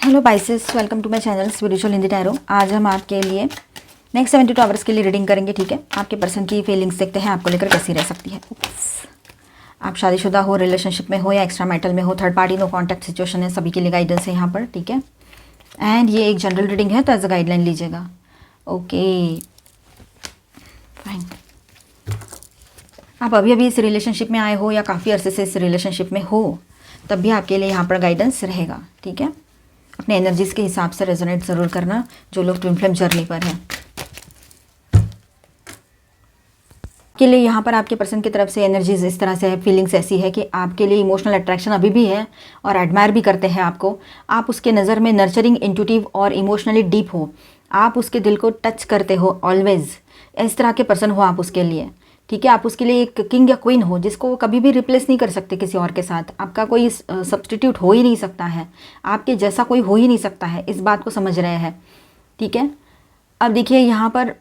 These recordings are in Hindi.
Hello biases, welcome to my channel spiritual Hindi tarot. आज हम आपके लिए नेक्स्ट 72 आवर्स के लिए रीडिंग करेंगे। ठीक है, आपके पर्सन की फीलिंग्स देखते हैं आपको लेकर कैसी रह सकती है। आप शादीशुदा हो, रिलेशनशिप में हो या एक्स्ट्रा मैरिटल में हो, third party no contact situation है, सभी के लिए गाइडेंस है यहाँ पर। ठीक है, एंड ये एक जनरल रीडिंग है तो एज अ गाइडलाइन लीजिएगा। Okay fine. आप अभी अभी इस रिलेशनशिप में आए हो या काफ़ी अरसे से इस रिलेशनशिप में हो, तब भी आपके लिए यहाँ पर गाइडेंस रहेगा। ठीक है, अपने एनर्जीज़ के हिसाब से रेजोनेट ज़रूर करना जो लोग ट्विन फ्लेम जर्नी पर हैं। के लिए यहाँ पर आपके पर्सन की तरफ से एनर्जीज इस तरह से है, फीलिंग्स ऐसी है कि आपके लिए इमोशनल अट्रैक्शन अभी भी है और एडमायर भी करते हैं आपको। आप उसके नज़र में नर्चरिंग, इंट्यूटिव और इमोशनली डीप हो। आप उसके दिल को टच करते हो ऑलवेज। इस तरह के पर्सन हो आप उसके लिए। ठीक है, आप उसके लिए एक किंग या क्वीन हो जिसको वो कभी भी रिप्लेस नहीं कर सकते किसी और के साथ। आपका कोई सब्सटीट्यूट हो ही नहीं सकता है, आपके जैसा कोई हो ही नहीं सकता है, इस बात को समझ रहे हैं। ठीक है, अब देखिए यहाँ पर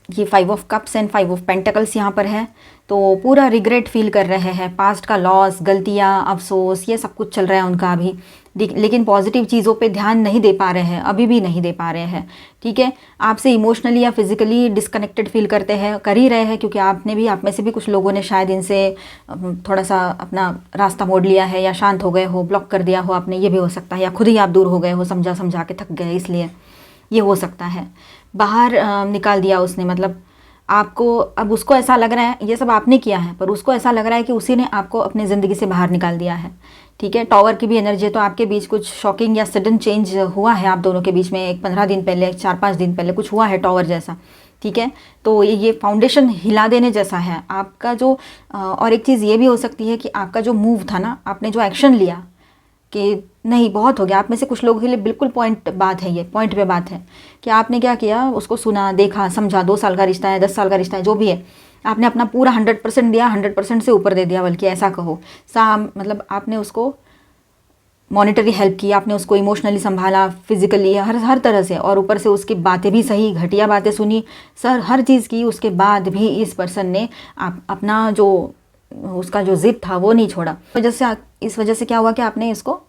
ये 5 of cups and 5 of pentacles यहाँ पर है, तो पूरा रिग्रेट फील कर रहे हैं। पास्ट का लॉस, गलतियाँ, अफसोस, ये सब कुछ चल रहा है उनका अभी, लेकिन पॉजिटिव चीज़ों पे ध्यान नहीं दे पा रहे हैं, अभी भी नहीं दे पा रहे हैं। ठीक है, आपसे इमोशनली या फिजिकली डिस्कनेक्टेड फील करते हैं, कर ही रहे हैं, क्योंकि आपने भी, आप में से भी कुछ लोगों ने शायद इनसे थोड़ा सा अपना रास्ता मोड़ लिया है, या शांत हो गए हो, ब्लॉक कर दिया हो आपने, ये भी हो सकता है, या खुद ही आप दूर हो गए हो, समझा समझा के थक गए, इसलिए ये हो सकता है। बाहर निकाल दिया उसने, मतलब आपको अब उसको ऐसा लग रहा है, ये सब आपने किया है, पर उसको ऐसा लग रहा है कि उसी ने आपको अपनी ज़िंदगी से बाहर निकाल दिया है। ठीक है, टॉवर की भी एनर्जी है, तो आपके बीच कुछ शॉकिंग या सडन चेंज हुआ है आप दोनों के बीच में। एक 15 दिन पहले, 4-5 दिन पहले कुछ हुआ है टॉवर जैसा। ठीक है, तो ये फाउंडेशन हिला देने जैसा है आपका जो। और एक चीज़ ये भी हो सकती है कि आपका जो मूव था ना, आपने जो एक्शन लिया कि नहीं बहुत हो गया, आप में से कुछ लोगों के लिए बिल्कुल पॉइंट बात है, ये पॉइंट पे बात है कि आपने क्या किया, उसको सुना, देखा, समझा। 2 साल का रिश्ता है, 10 साल का रिश्ता है, जो भी है, आपने अपना पूरा 100% दिया, 100% से ऊपर दे दिया, बल्कि ऐसा कहो मतलब आपने उसको मॉनिटरी हेल्प की, आपने उसको इमोशनली संभाला, फिजिकली, हर तरह से, और ऊपर से उसकी बातें भी सही, घटिया बातें सुनी, सर हर चीज़ की। उसके बाद भी इस पर्सन ने अपना जो उसका जो जिद था वो नहीं छोड़ा। इस वजह से क्या हुआ कि आपने इसको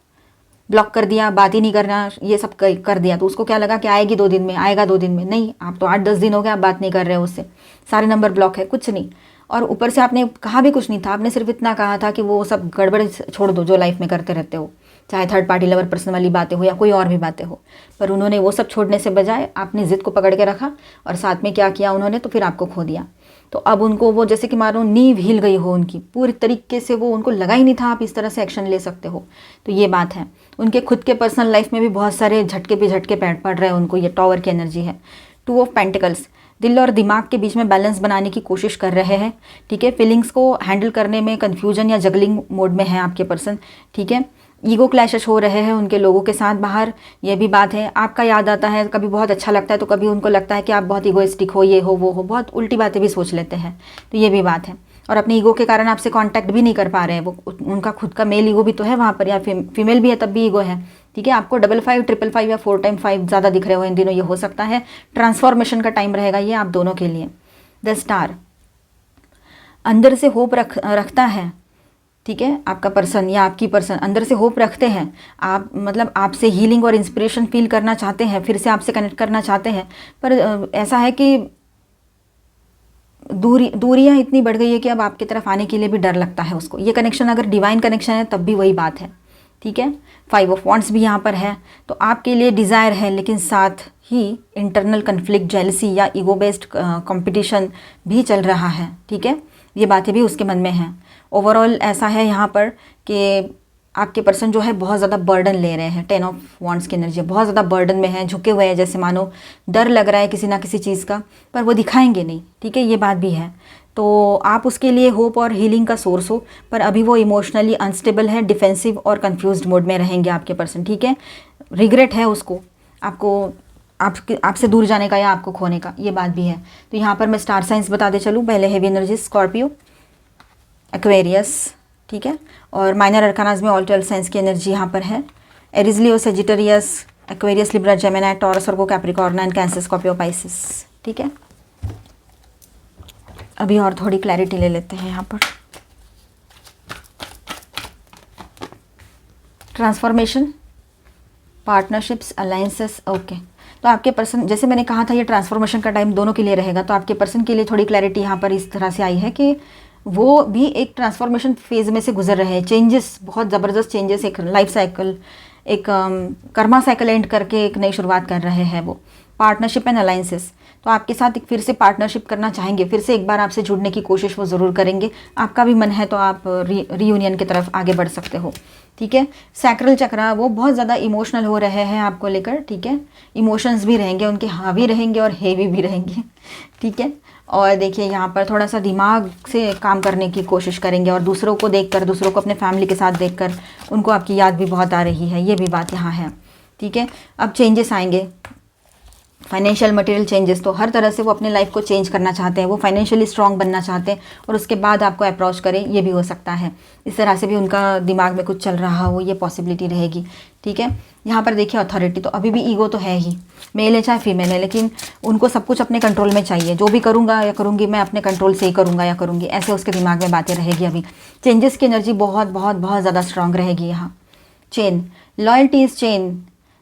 ब्लॉक कर दिया, बात ही नहीं करना, ये सब कर दिया। तो उसको क्या लगा कि आएगी 2 दिन में, आएगा 2 दिन में, नहीं, आप तो 8-10 दिन हो गए आप बात नहीं कर रहे हो उससे, सारे नंबर ब्लॉक है, कुछ नहीं। और ऊपर से आपने कहा भी कुछ नहीं था, आपने सिर्फ इतना कहा था कि वो सब गड़बड़ छोड़ दो जो लाइफ में करते रहते हो, चाहे थर्ड पार्टी लवर पर्सन वाली बातें हो या कोई और भी बातें हो। पर उन्होंने वो सब छोड़ने से बजाय आपने ज़िद को पकड़ के रखा, और साथ में क्या किया उन्होंने, तो फिर आपको खो दिया। तो अब उनको वो जैसे कि मानो नींव हिल गई हो उनकी पूरी तरीके से, वो उनको लगा ही नहीं था आप इस तरह से एक्शन ले सकते हो। तो ये बात है। उनके खुद के पर्सनल लाइफ में भी बहुत सारे झटके पे झटके पड़ रहे हैं उनको, ये टॉवर की एनर्जी है। 2 ऑफ पेंटिकल्स, दिल और दिमाग के बीच में बैलेंस बनाने की कोशिश कर रहे हैं। ठीक है, फीलिंग्स को हैंडल करने में कन्फ्यूजन या जगलिंग मोड में है आपके पर्सन। ठीक है, ईगो क्लैशेस हो रहे हैं उनके लोगों के साथ बाहर, ये भी बात है। आपका याद आता है, कभी बहुत अच्छा लगता है तो कभी उनको लगता है कि आप बहुत ईगोइस्टिक हो, ये हो वो हो, बहुत उल्टी बातें भी सोच लेते हैं, तो ये भी बात है। और अपने ईगो के कारण आपसे कांटेक्ट भी नहीं कर पा रहे हैं वो, उनका खुद का मेल ईगो भी तो है वहाँ पर, या फीमेल भी है तब भी ईगो है। ठीक है, आपको 55, 555 या 4x5 ज़्यादा दिख रहे हो इन दिनों, ये हो सकता है। ट्रांसफॉर्मेशन का टाइम रहेगा ये आप दोनों के लिए। द स्टार, अंदर से होप रखता है। ठीक है, आपका पर्सन या आपकी पर्सन अंदर से होप रखते हैं, आप मतलब आपसे हीलिंग और इंस्पिरेशन फील करना चाहते हैं, फिर से आपसे कनेक्ट करना चाहते हैं। पर ऐसा है कि दूरियां इतनी बढ़ गई है कि अब आपकी तरफ आने के लिए भी डर लगता है उसको। ये कनेक्शन अगर डिवाइन कनेक्शन है तब भी वही बात है। ठीक है, 5 ऑफ वॉन्ड्स भी यहाँ पर है, तो आपके लिए डिज़ायर है, लेकिन साथ ही इंटरनल कन्फ्लिक्ट, जेलसी या ईगो बेस्ड कंपटीशन भी चल रहा है। ठीक है, ये बातें भी उसके मन में हैं। ओवरऑल ऐसा है यहाँ पर कि आपके पर्सन जो है बहुत ज़्यादा बर्डन ले रहे हैं। 10 ऑफ वॉन्ड्स की एनर्जी बहुत ज़्यादा बर्डन में है, झुके हुए हैं, जैसे मानो डर लग रहा है किसी ना किसी चीज़ का, पर वो दिखाएंगे नहीं। ठीक है, ये बात भी है। तो आप उसके लिए होप और हीलिंग का सोर्स हो, पर अभी वो इमोशनली अनस्टेबल है, डिफेंसिव और कंफ्यूज्ड मोड में रहेंगे आपके पर्सन। ठीक है, रिग्रेट है उसको, आपसे दूर जाने का या आपको खोने का, ये बात भी है। तो यहाँ पर मैं स्टार साइंस बताते चलूँ। पहले हेवी एनर्जी स्कॉर्पियो, एक्वेरियस, ठीक है, और माइनर अरकानाज में ऑल्टरल साइंस की एनर्जी यहाँ पर है। Aries, Leo, Sagittarius, Aquarius, Libra, Gemini, taurus, Virgo, Capricorn and cancer, Scorpio, Pisces. ठीक है, अभी और थोड़ी क्लैरिटी ले लेते हैं यहाँ पर। Transformation, partnerships, alliances, okay. तो आपके पर्सन, जैसे मैंने कहा था ये ट्रांसफॉर्मेशन का टाइम दोनों के लिए रहेगा, तो आपके पर्सन के लिए थोड़ी क्लैरिटी यहाँ पर इस तरह से आई है कि वो भी एक ट्रांसफॉर्मेशन फेज में से गुजर रहे हैं। चेंजेस, बहुत ज़बरदस्त चेंजेस, एक लाइफ साइकिल, एक कर्मा साइकिल एंड करके एक नई शुरुआत कर रहे हैं वो। पार्टनरशिप एंड अलायंसेस, तो आपके साथ एक फिर से पार्टनरशिप करना चाहेंगे, फिर से एक बार आपसे जुड़ने की कोशिश वो ज़रूर करेंगे। आपका भी मन है तो आप रीयूनियन की तरफ आगे बढ़ सकते हो, ठीक है। सैक्रल चक्रा, वो बहुत ज़्यादा इमोशनल हो रहे हैं आपको लेकर, ठीक है। इमोशंस भी रहेंगे उनके, हावी रहेंगे और हेवी भी रहेंगे, ठीक है। और देखिए यहाँ पर थोड़ा सा दिमाग से काम करने की कोशिश करेंगे और दूसरों को देखकर, दूसरों को अपने फैमिली के साथ देखकर उनको आपकी याद भी बहुत आ रही है, ये भी बात यहाँ है, ठीक है। अब चेंजेस आएंगे, फाइनेंशियल मटेरियल चेंजेस, तो हर तरह से वो अपने लाइफ को चेंज करना चाहते हैं, वो फाइनेंशियली स्ट्रांग बनना चाहते हैं और उसके बाद आपको अप्रोच करें, ये भी हो सकता है। इस तरह से भी उनका दिमाग में कुछ चल रहा हो, ये पॉसिबिलिटी रहेगी, ठीक है। यहाँ पर देखिए अथॉरिटी, तो अभी भी ईगो तो है ही, मेल है चाहे फीमेल है, लेकिन उनको सब कुछ अपने कंट्रोल में चाहिए। जो भी करूँगा या करूँगी मैं अपने कंट्रोल से ही करूँगा या करूँगी, ऐसे उसके दिमाग में बातें रहेगी। अभी चेंजेस की एनर्जी बहुत बहुत बहुत ज़्यादा स्ट्रांग रहेगी यहाँ। Chain, loyalty is chain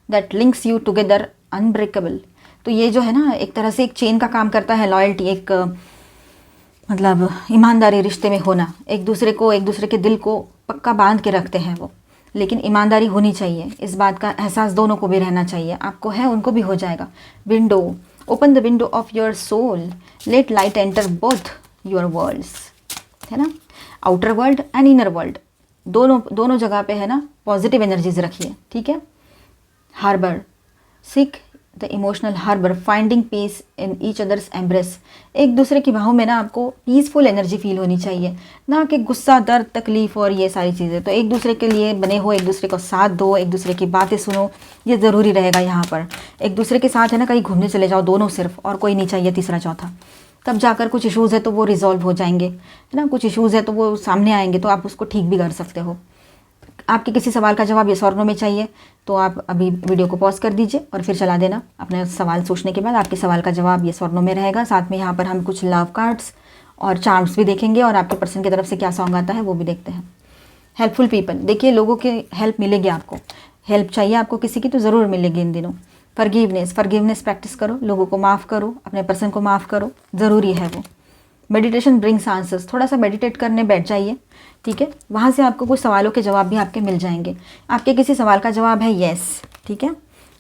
that links you together unbreakable, तो ये जो है ना एक तरह से एक चेन का काम करता है लॉयल्टी, एक मतलब ईमानदारी, रिश्ते में होना, एक दूसरे के दिल को पक्का बांध के रखते हैं वो, लेकिन ईमानदारी होनी चाहिए, इस बात का एहसास दोनों को भी रहना चाहिए। आपको है, उनको भी हो जाएगा। Window, open the window of your soul, let light enter both your worlds, है ना। Outer world and inner world, दोनों जगह पे है ना पॉजिटिव एनर्जीज रखिए, ठीक है। Harbour, seek the emotional harbour, finding peace in each others embrace, एक दूसरे की बाहों में ना आपको पीसफुल एनर्जी फील होनी चाहिए, ना कि गुस्सा, दर्द, तकलीफ और ये सारी चीज़ें। तो एक दूसरे के लिए बने हो, एक दूसरे को साथ दो, एक दूसरे की बातें सुनो, ये ज़रूरी रहेगा यहाँ पर। एक दूसरे के साथ है ना कहीं घूमने चले जाओ दोनों सिर्फ, और कोई नहीं चाहिए तीसरा चौथा, तब जाकर कुछ इश्यूज़ है तो वो रिजॉल्व हो जाएंगे, है ना। कुछ इश्यूज़ है तो वो सामने आएंगे तो आप उसको ठीक भी कर सकते हो। आपके किसी सवाल का जवाब येस और नो में चाहिए तो आप अभी वीडियो को पॉज कर दीजिए और फिर चला देना। अपने सवाल सोचने के बाद आपके सवाल का जवाब येस और नो में रहेगा। साथ में यहाँ पर हम कुछ लव कार्ड्स और चार्म्स भी देखेंगे और आपके पर्सन की तरफ से क्या सॉन्ग आता है वो भी देखते हैं। हेल्पफुल पीपल, देखिए लोगों की हेल्प मिलेगी आपको, हेल्प चाहिए आपको किसी की तो ज़रूर मिलेगी इन दिनों। फॉरगिवनेस प्रैक्टिस करो, लोगों को माफ़ करो, अपने पर्सन को माफ़ करो, ज़रूरी है वो। मेडिटेशन ब्रिंग्स आंसर्स, थोड़ा सा मेडिटेट करने बैठ जाइए, ठीक है। वहाँ से आपको कुछ सवालों के जवाब भी आपके मिल जाएंगे। आपके किसी सवाल का जवाब है येस, ठीक है,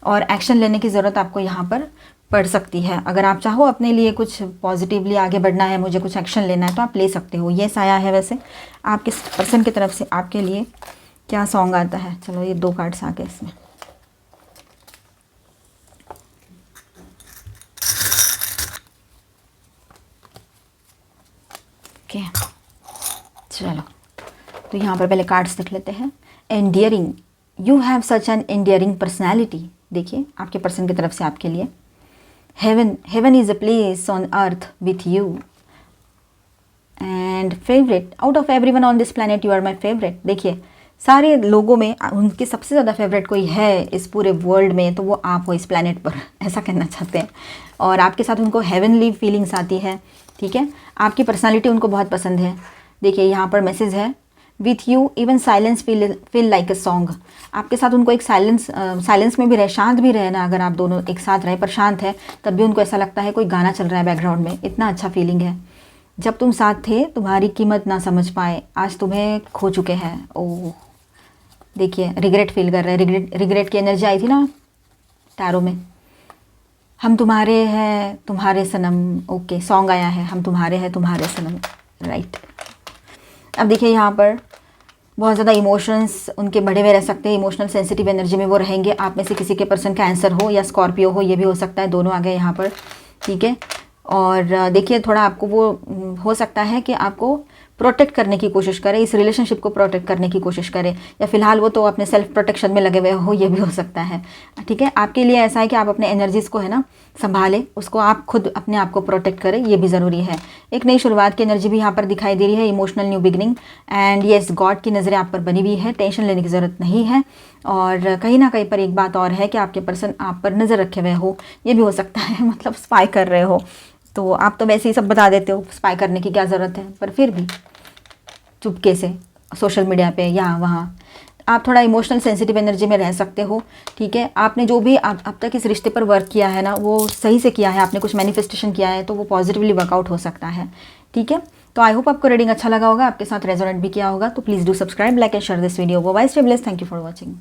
और एक्शन लेने की ज़रूरत आपको यहाँ पर पड़ सकती है। अगर आप चाहो अपने लिए कुछ पॉजिटिवली आगे बढ़ना है, मुझे कुछ एक्शन लेना है तो आप ले सकते हो। येस आया है। वैसे आपके पर्सन की तरफ से आपके लिए क्या सॉन्ग आता है, चलो ये 2 कार्ड्स आ गए इसमें। ओके चलो, तो यहाँ पर पहले कार्ड्स देख लेते हैं। Endearing, you have such an endearing personality, देखिए आपके पर्सन की तरफ से आपके लिए। Heaven is a place on earth with you and favourite, out of everyone on this planet you are my favourite. देखिए सारे लोगों में उनके सबसे ज़्यादा फेवरेट कोई है इस पूरे वर्ल्ड में तो वो आप हो इस प्लैनेट पर, ऐसा कहना चाहते हैं। और आपके साथ उनको हेवनली फीलिंग्स आती है, ठीक है। आपकी पर्सनालिटी उनको बहुत पसंद है। देखिए यहाँ पर मैसेज है, with you even silence feel like a song. आपके साथ उनको एक साइलेंस में भी रहे, शांत भी रहे ना, अगर आप दोनों एक साथ रहे पर शांत है तब भी उनको ऐसा लगता है कोई गाना चल रहा है बैकग्राउंड में, इतना अच्छा फीलिंग है। जब तुम साथ थे तुम्हारी कीमत ना समझ पाए, आज तुम्हें खो चुके हैं। ओह देखिए रिग्रेट फील कर रहे हैं, रिग्रेट की एनर्जी आई थी ना टैरो में। हम तुम्हारे हैं तुम्हारे सनम, ओके सॉन्ग आया है, हम तुम्हारे हैं तुम्हारे सनम, राइट। अब देखिए यहाँ पर बहुत ज़्यादा इमोशंस उनके बढ़े हुए रह सकते हैं, इमोशनल सेंसिटिव एनर्जी में वो रहेंगे। आप में से किसी के पर्सन कैंसर हो या स्कॉर्पियो हो, ये भी हो सकता है, दोनों आ गए यहाँ पर, ठीक है। और देखिए थोड़ा आपको वो हो सकता है कि आपको प्रोटेक्ट करने की कोशिश करें, इस रिलेशनशिप को प्रोटेक्ट करने की कोशिश करें, या फिलहाल वो तो अपने सेल्फ प्रोटेक्शन में लगे हुए हो, ये भी हो सकता है, ठीक है। आपके लिए ऐसा है कि आप अपने एनर्जीज़ को है ना संभालें, उसको आप खुद अपने आप को प्रोटेक्ट करें, ये भी ज़रूरी है। एक नई शुरुआत की एनर्जी भी यहाँ पर दिखाई दे रही है, emotional new beginning and yes God की नज़रें आप पर बनी हुई है, टेंशन लेने की ज़रूरत नहीं है। और कहीं ना कहीं पर एक बात और है कि आपके पर्सन आप पर नज़र रखे हुए हो, ये भी हो सकता है, मतलब स्पाई कर रहे हो। तो आप तो वैसे ही सब बता देते हो, स्पाई करने की क्या ज़रूरत है, पर फिर भी चुपके से सोशल मीडिया पे या वहाँ आप थोड़ा इमोशनल सेंसिटिव एनर्जी में रह सकते हो, ठीक है। आपने जो भी अब तक इस रिश्ते पर वर्क किया है ना, वो सही से किया है, आपने कुछ मैनिफेस्टेशन किया है तो वो पॉजिटिवली वर्कआउट हो सकता है, ठीक है। तो आई होप आपको रीडिंग अच्छा लगा होगा, आपके साथ रेजोनेट भी किया होगा। तो please do subscribe, like and share this video. Bye bye, stay blessed, thank you for watching.